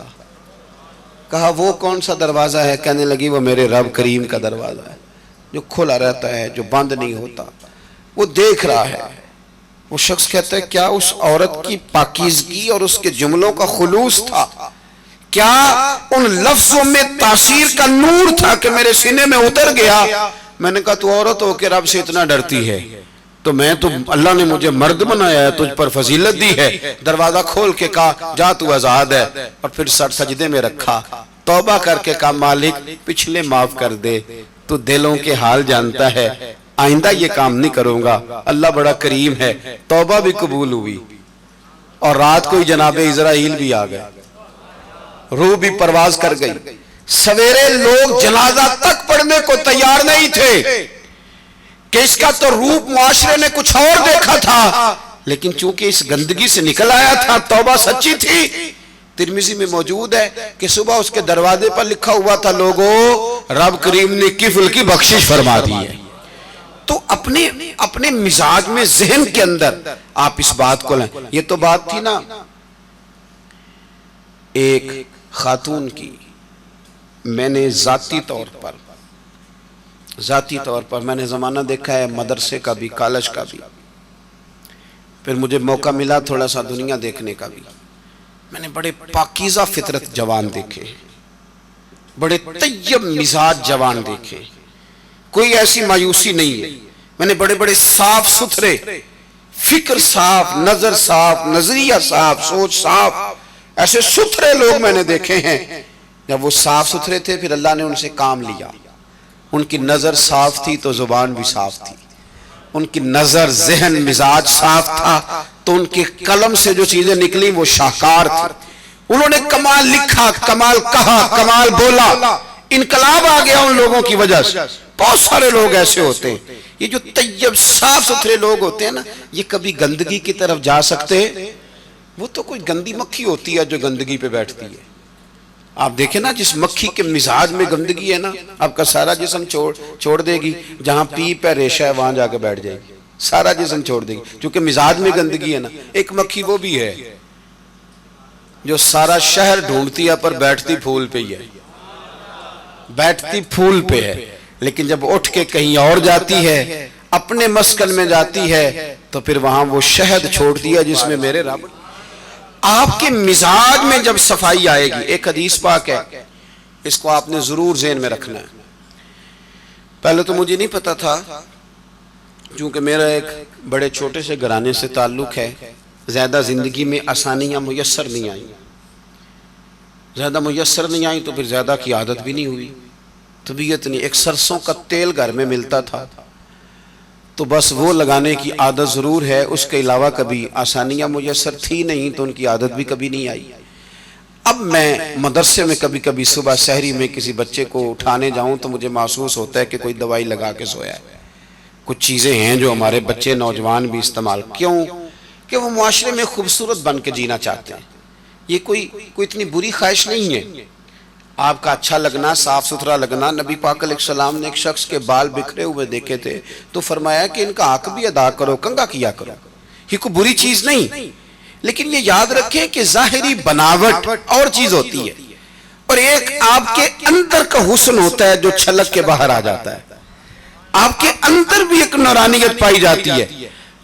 کہا وہ کون سا دروازہ ہے؟ کہنے لگی وہ میرے رب کریم کا دروازہ ہے جو کھلا رہتا ہے، جو بند نہیں ہوتا، وہ دیکھ رہا ہے۔ وہ شخص کہتا ہے کیا اس عورت کی پاکیزگی اور اس کے جملوں کا خلوص تھا؟ کیا ان لفظوں میں تاثیر کا نور تھا کہ میرے سینے میں اتر گیا؟ میں نے کہا تو عورت ہو کے رب سے اتنا ڈرتی ہے تو میں تو اللہ نے مجھے مرد بنایا ہے، تجھ پر فضیلت دی ہے۔ دروازہ کھول کے کہا جا تو آزاد ہے، اور پھر سر سجدے میں رکھا، توبہ کر کے کہا مالک پچھلے معاف کر دے، تو دلوں کے حال جانتا ہے، آئندہ یہ کام نہیں کروں گا، اللہ بڑا کریم ہے۔ توبہ بھی قبول ہوئی، اور رات کو ہی جناب اسرائیل بھی آ گئے، روح بھی پرواز کر گئی۔ سویرے لوگ جنازہ تک پڑھنے کو تیار نہیں تھے کہ اس کا تو روپ معاشرے نے کچھ اور دیکھا تھا، لیکن چونکہ اس گندگی سے نکل آیا تھا، توبہ سچی تھی۔ ترمذی میں موجود ہے کہ صبح اس کے دروازے پر لکھا ہوا تھا لوگوں رب کریم نے کفل کی بخشش فرما دی ہے۔ تو اپنے مزاج میں ذہن کے اندر آپ اس بات کو لیں۔ یہ تو بات تھی نا ایک خاتون کی، میں نے ذاتی طور پر میں نے زمانہ دیکھا ہے مدرسے کا بھی، کالج کا بھی، پھر مجھے موقع ملا تھوڑا سا دنیا دیکھنے کا بھی۔ میں نے بڑے پاکیزہ فطرت جوان دیکھے، بڑے طیب مزاج جوان دیکھے، کوئی ایسی مایوسی نہیں ہے۔ میں نے بڑے بڑے صاف ستھرے، فکر صاف، نظر صاف، نظریہ صاف، سوچ صاف، ایسے ستھرے لوگ میں نے دیکھے ہیں۔ جب وہ صاف ستھرے تھے پھر اللہ نے ان سے کام لیا، ان کی نظر صاف تھی تو زبان بھی صاف تھی، ان کی نظر ذہن مزاج صاف تھا تو ان کے قلم سے جو چیزیں نکلی وہ شاہکار تھی۔ انہوں نے کمال لکھا، کمال کہا، کمال بولا، انقلاب آ گیا ان لوگوں کی وجہ سے۔ بہت سارے لوگ ایسے ہوتے ہیں، یہ جو طیب صاف ستھرے لوگ ہوتے ہیں نا، یہ کبھی گندگی کی طرف جا سکتے؟ وہ تو کوئی گندی مکھی ہوتی ہے جو گندگی پہ بیٹھتی ہے۔ آپ دیکھیں نا جس مکھی کے مزاج میں گندگی ہے نا، آپ کا سارا جسم چھوڑ دے گی، جہاں پیپ ہے ریشہ ہے وہاں جا کے بیٹھ جائے گی، سارا جسم چھوڑ دے گی، کیونکہ مزاج میں گندگی ہے نا۔ ایک مکھی وہ بھی ہے جو سارا شہر ڈھونڈتی ہے پر بیٹھتی پھول پہ ہی ہے، بیٹھتی پھول پہ ہے، لیکن جب اٹھ کے کہیں اور جاتی ہے، اپنے مسکن میں جاتی ہے، تو پھر وہاں وہ شہد چھوڑتی ہے جس میں میرے رب۔ آپ کے مزاج میں جب صفائی آئے گی، ایک حدیث پاک ہے، اس کو آپ نے ضرور ذہن میں رکھنا ہے۔ پہلے تو مجھے نہیں پتا تھا، چونکہ میرا ایک بڑے چھوٹے سے گھرانے سے تعلق ہے، زیادہ زندگی میں آسانیاں میسر نہیں آئیں، زیادہ میسر نہیں آئیں تو پھر زیادہ کی عادت بھی نہیں ہوئی، طبیعت نہیں۔ ایک سرسوں کا تیل گھر میں ملتا تھا، تو بس وہ لگانے کی عادت ضرور ہے، اس کے علاوہ کبھی آسانیاں میسر تھی نہیں تو ان کی عادت بھی کبھی نہیں آئی۔ اب میں مدرسے میں کبھی کبھی صبح سحری میں کسی بچے کو اٹھانے جاؤں تو مجھے محسوس ہوتا ہے کہ کوئی دوائی لگا کے سویا ہے۔ کچھ چیزیں ہیں جو ہمارے بچے نوجوان بھی استعمال، کیوں کہ وہ معاشرے میں خوبصورت بن کے جینا چاہتے ہیں۔ یہ کوئی اتنی بری خواہش نہیں ہے۔ آپ کا اچھا لگنا، صاف ستھرا لگنا، نبی پاک علیہ السلام نے ایک شخص کے بال بکھرے ہوئے دیکھے تھے تو فرمایا کہ ان کا حق بھی ادا کرو، کنگھا کیا کرو۔ یہ کوئی بری چیز نہیں، لیکن یہ یاد رکھیں کہ ظاہری بناوٹ اور چیز ہوتی ہے اور ایک آپ کے اندر کا حسن ہوتا ہے جو چھلک کے باہر آ جاتا ہے۔ آپ کے اندر بھی ایک نورانیت پائی جاتی ہے،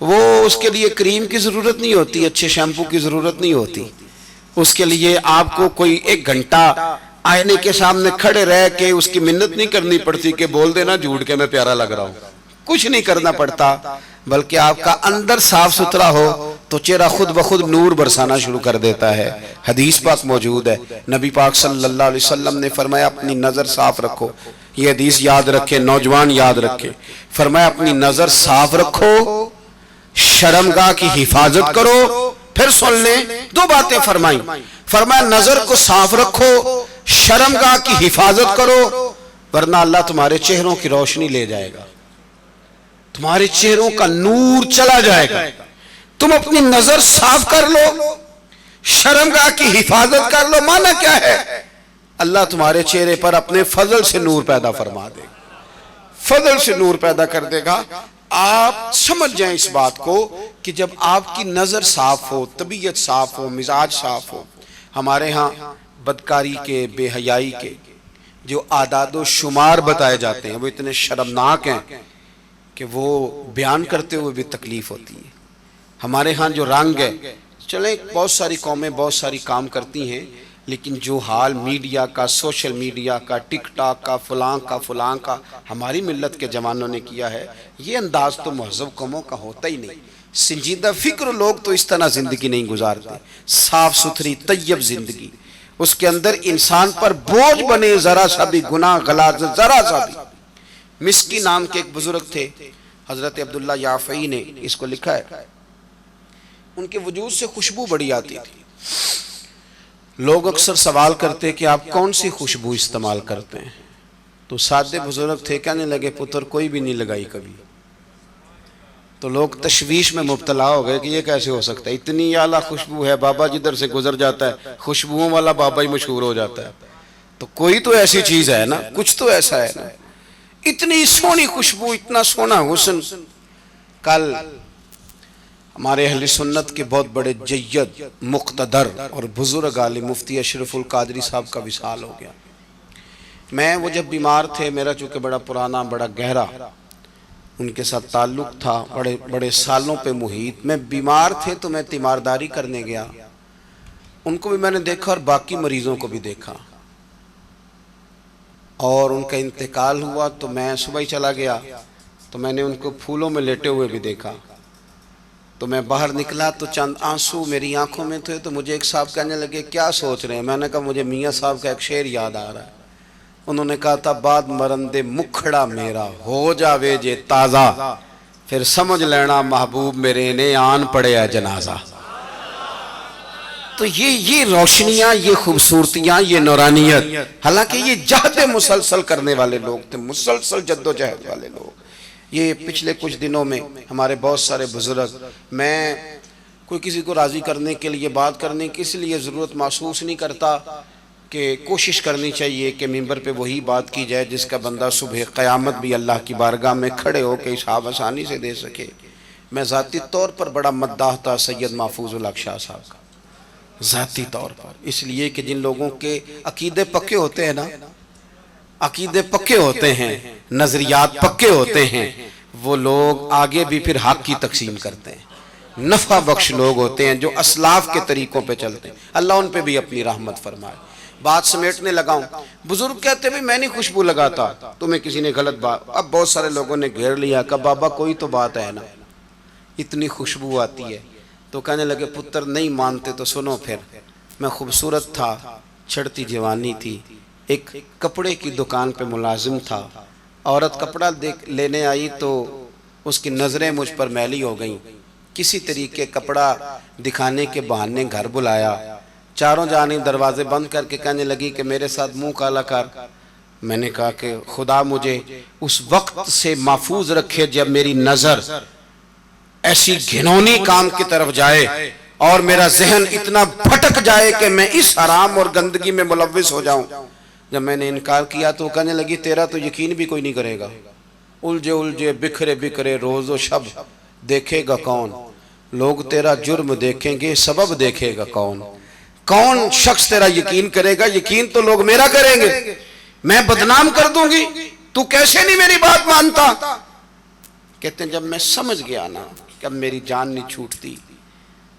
وہ اس کے لیے کریم کی ضرورت نہیں ہوتی، اچھے شیمپو کی ضرورت نہیں ہوتی۔ اس کے لیے آپ کو کوئی ایک گھنٹہ آئینے کے سامنے کھڑے رہ کے اس کی منت نہیں کرنی پڑتی کہ بول دینا جھوٹ کے میں پیارا لگ رہا ہوں، کچھ نہیں کرنا پڑتا، بلکہ آپ کا اندر صاف ستھرا ہو تو چہرہ خود بخود نور برسانا شروع کر دیتا ہے۔ حدیث پاک موجود ہے، نبی پاک صلی اللہ علیہ وسلم نے فرمایا اپنی نظر صاف رکھو۔ یہ حدیث یاد رکھے، نوجوان یاد رکھے، فرمایا اپنی نظر صاف رکھو، شرمگاہ کی حفاظت کرو۔ پھر سن لیں، دو باتیں فرمائیں، فرمایا نظر کو صاف رکھو، شرمگاہ کی حفاظت کرو، ورنہ اللہ تمہارے چہروں کی روشنی لے جائے گا، تمہارے چہروں کا نور چلا جائے گا۔ تم اپنی نظر صاف کر لو، شرمگاہ کی حفاظت کر لو، معنی کیا ہے؟ اللہ تمہارے چہرے پر اپنے فضل سے نور پیدا فرما دے گا، فضل سے نور پیدا کر دے گا۔ آپ سمجھ جائیں اس بات کو کہ جب آپ کی نظر صاف ہو، طبیعت صاف ہو، مزاج صاف ہو۔ ہمارے ہاں بدکاری کے، بے حیائی کے جو اعداد و شمار بتائے جاتے ہیں وہ اتنے شرمناک ہیں کہ وہ بیان کرتے ہوئے بھی تکلیف ہوتی ہے۔ ہمارے ہاں جو رنگ ہے، چلیں بہت ساری قومیں بہت ساری کام کرتی ہیں، لیکن جو حال میڈیا کا، سوشل میڈیا کا، ٹک ٹاک کا، فلاں کا ہماری ملت کے جوانوں نے کیا ہے، یہ انداز تو مہذب قوموں کا ہوتا ہی نہیں۔ سنجیدہ فکر لوگ تو اس طرح زندگی نہیں گزارتے، صاف ستھری طیب زندگی، اس کے اندر انسان پر بوجھ بنے ذرا سا بھی گناہ غلاظت، ذرا سا بھی۔ مسکی نام کے ایک بزرگ تھے، حضرت عبداللہ یافعی نے اس کو لکھا ہے، ان کے وجود سے خوشبو بڑی آتی تھی۔ لوگ اکثر سوال کرتے کہ آپ کون سی خوشبو استعمال کرتے ہیں؟ تو سادے بزرگ تھے، کہنے لگے پتر کوئی بھی نہیں لگائی کبھی۔ تو لوگ تشویش میں مبتلا ہو گئے کہ یہ کیسے ہو سکتا ہے، اتنی اعلیٰ خوشبو ہے، بابا جدھر سے گزر جاتا ہے خوشبوؤں والا بابا ہی مشہور ہو جاتا ہے۔ تو کوئی تو ایسی چیز ہے نا، کچھ تو ایسا ہے نا، اتنی سونی خوشبو، اتنا سونا حسن۔ کل ہمارے اہل سنت کے بہت بڑے جید، مقتدر اور بزرگ عالم مفتی اشرف القادری صاحب کا وصال ہو گیا۔ میں وہ جب بیمار تھے، میرا چونکہ بڑا پرانا، بڑا گہرا ان کے ساتھ تعلق تھا، بڑے سالوں پہ محیط، میں بیمار تھے تو میں تیمارداری کرنے گیا، ان کو بھی میں نے دیکھا اور باقی مریضوں کو بھی دیکھا، اور ان کا انتقال ہوا تو میں صبح ہی چلا گیا تو میں نے ان کو پھولوں میں لیٹے ہوئے بھی دیکھا۔ تو میں باہر نکلا تو چند آنسو میری آنکھوں میں تھے، تو مجھے ایک صاحب کہنے لگے کیا سوچ رہے ہیں؟ میں نے کہا مجھے میاں صاحب کا ایک شعر یاد آ رہا ہے۔ انہوں نے کہا تھا بعد مرندے مکھڑا میرا ہو جاوے جے تازہ، پھر سمجھ لینا محبوب میرے نے آن پڑے ہے جنازہ۔ تو یہ روشنیاں، یہ خوبصورتیاں، یہ نورانیت، حالانکہ یہ جہد مسلسل کرنے والے لوگ تھے، مسلسل جد و جہد والے لوگ۔ یہ پچھلے کچھ دنوں میں ہمارے بہت سارے بزرگ، میں کوئی کسی کو راضی کرنے کے لیے، بات کرنے کی اس لیے ضرورت محسوس نہیں کرتا کہ کوشش کرنی چاہیے کہ ممبر پہ وہی بات کی جائے جس کا بندہ صبح قیامت بھی اللہ کی بارگاہ میں کھڑے ہو کے حساب آسانی سے دے سکے۔ میں ذاتی طور پر بڑا مداح تھا سید محفوظ الحق شاہ صاحب کا، ذاتی طور پر، اس لیے کہ جن لوگوں کے عقیدے پکے ہوتے ہیں نا، عقیدے پکے ہوتے ہیں، نظریات پکے ہوتے ہیں، وہ لوگ آگے بھی پھر حق کی تقسیم کرتے ہیں، نفع بخش لوگ ہوتے ہیں جو اسلاف کے طریقوں پہ چلتے ہیں۔ اللہ ان پہ بھی اپنی رحمت فرمائے۔ بات سمیٹنے لگاؤں، بزرگ کہتے بھی میں نہیں خوشبو لگاتا، تمہیں کسی نے غلط بات، اب بہت سارے لوگوں نے گھیر لیا کہ بابا کوئی تو بات ہے نا، اتنی خوشبو آتی ہے۔ تو کہنے لگے پتر نہیں مانتے تو سنو پھر، میں خوبصورت تھا، چڑھتی جوانی تھی، ایک کپڑے کی دکان پہ ملازم تھا، عورت کپڑا لینے آئی تو اس کی نظریں مجھ پر میلی ہو گئیں، کسی طریقے کپڑا دکھانے کے بہانے گھر بلایا، چاروں جانب دروازے بند کر کے کہنے لگی کہ میرے ساتھ منہ کالا کر۔ میں نے کہا کہ خدا مجھے اس وقت سے محفوظ رکھے جب میری نظر ایسی گھنونی کام کی طرف جائے اور میرا ذہن اتنا بھٹک جائے کہ میں اس حرام اور گندگی میں ملوث ہو جاؤں۔ جب میں نے انکار کیا تو وہ کہنے لگی تیرا تو یقین بھی کوئی نہیں کرے گا، الجھے الجھے بکھرے بکھرے روز و شب دیکھے گا کون؟ لوگ تیرا جرم دیکھیں گے، سبب دیکھے گا کون؟ کون شخص تیرا یقین کرے گا؟ یقین تو لوگ میرا کریں گے، میں بدنام کر دوں گی، تو کیسے نہیں میری بات مانتا؟ کہتے ہیں جب میں سمجھ گیا نا کہ اب میری جان نہیں چھوٹتی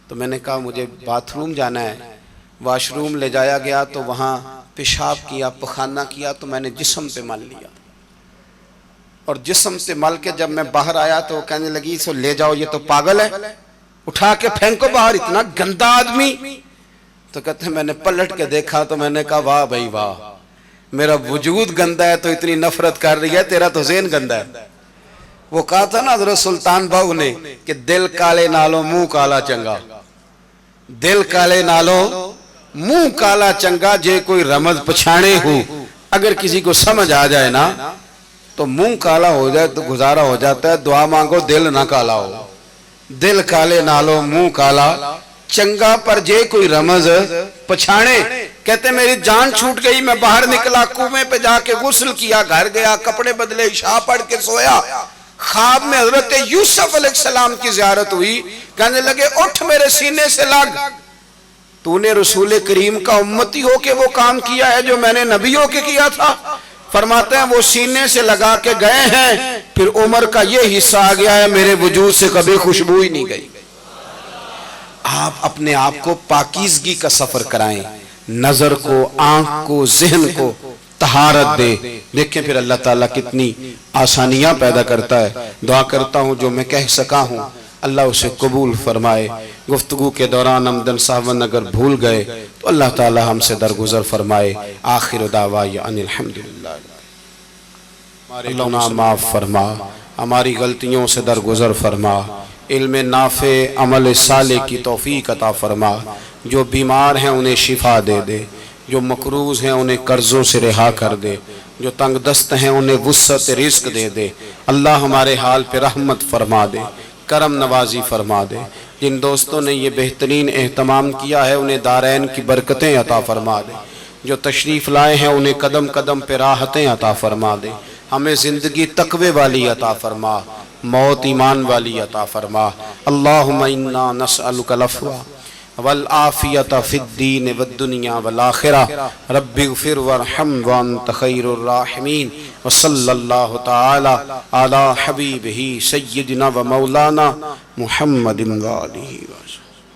تو میں نے کہا مجھے باتھ روم جانا ہے۔ واش روم لے جایا گیا تو وہاں پیشاب کیا، پخانہ کیا، تو میں نے جسم پہ مل لیا، اور جسم سے مل کے جب میں باہر آیا تو وہ کہنے لگی سو لے جاؤ، یہ تو پاگل ہے، اٹھا کے پھینکو باہر، اتنا گندا آدمی۔ تو کہتے ہیں میں نے پلٹ کے دیکھا تو میں نے کہا واہ بھائی واہ، میرا وجود گندا ہے تو اتنی نفرت کر رہی ہے، تیرا تو ذہن گندا ہے۔ وہ کہا تھا نا حضرت سلطان باہو نے کہ دل کالے نالو منہ کالا چنگا، دل کالے نالو منہ کالا چنگا، جے کوئی رمز پچھانے ہو، اگر کسی کو سمجھ آ جائے نا تو منہ کالا ہو جائے تو گزارا ہو جاتا ہے، دعا مانگو دل نہ کالا ہو۔ دل کالے نالو منہ کالا چنگا، پر جے کوئی رمز پچھانے۔ کہتے میری جان چھوٹ گئی، میں باہر نکلا، کنویں پہ جا کے غسل کیا، گھر گیا، کپڑے بدلے، عشاء پڑھ کے سویا۔ خواب میں حضرت یوسف علیہ السلام کی زیارت ہوئی، کہنے لگے اٹھ میرے سینے سے لگ، تو نے رسول کریم کا امتی ہو کے وہ کام کیا ہے جو میں نے نبیوں کے کیا تھا۔ فرماتے ہیں وہ سینے سے لگا کے گئے ہیں، پھر عمر کا یہ حصہ آ گیا ہے میرے وجود سے کبھی خوشبو ہی نہیں گئی۔ آپ اپنے آپ کو پاکیزگی کا سفر کرائیں، نظر کو، آنکھ کو، ذہن کو طہارت دے، دیکھیں پھر اللہ تعالیٰ کتنی آسانیاں پیدا کرتا ہے۔ دعا کرتا ہوں جو میں کہہ سکا ہوں اللہ اسے قبول فرمائے۔ گفتگو کے دوران عمدن صاحبن اگر بھول گئے تو اللہ تعالیٰ ہم سے درگزر فرمائے۔ آخر دعوائی ان الحمدللہ۔ اللہ گناہ معاف فرما، ہماری غلطیوں سے درگزر فرما، علم نافع عمل صالح کی توفیق عطا فرما، جو بیمار ہیں انہیں شفا دے دے، جو مقروض ہیں انہیں قرضوں سے رہا کر دے، جو تنگ دست ہیں انہیں وسعت رزق دے دے۔ اللہ ہمارے حال پہ رحمت فرما دے، کرم نوازی فرما دے۔ جن دوستوں نے یہ بہترین اہتمام کیا ہے انہیں دارین کی برکتیں عطا فرما دے، جو تشریف لائے ہیں انہیں قدم قدم پہ راحتیں عطا فرما دے۔ ہمیں زندگی تقوی والی عطا فرما، موت ایمان والی عطا فرما۔ اللہم انا نسألک العفو والعافیت فی الدین والدنیا والآخرہ، رب اغفر وارحم وانت خیر الراحمین، وصلی اللہ تعالی علی حبیبہ سیدنا و مولانا محمد وآلہ وسلم۔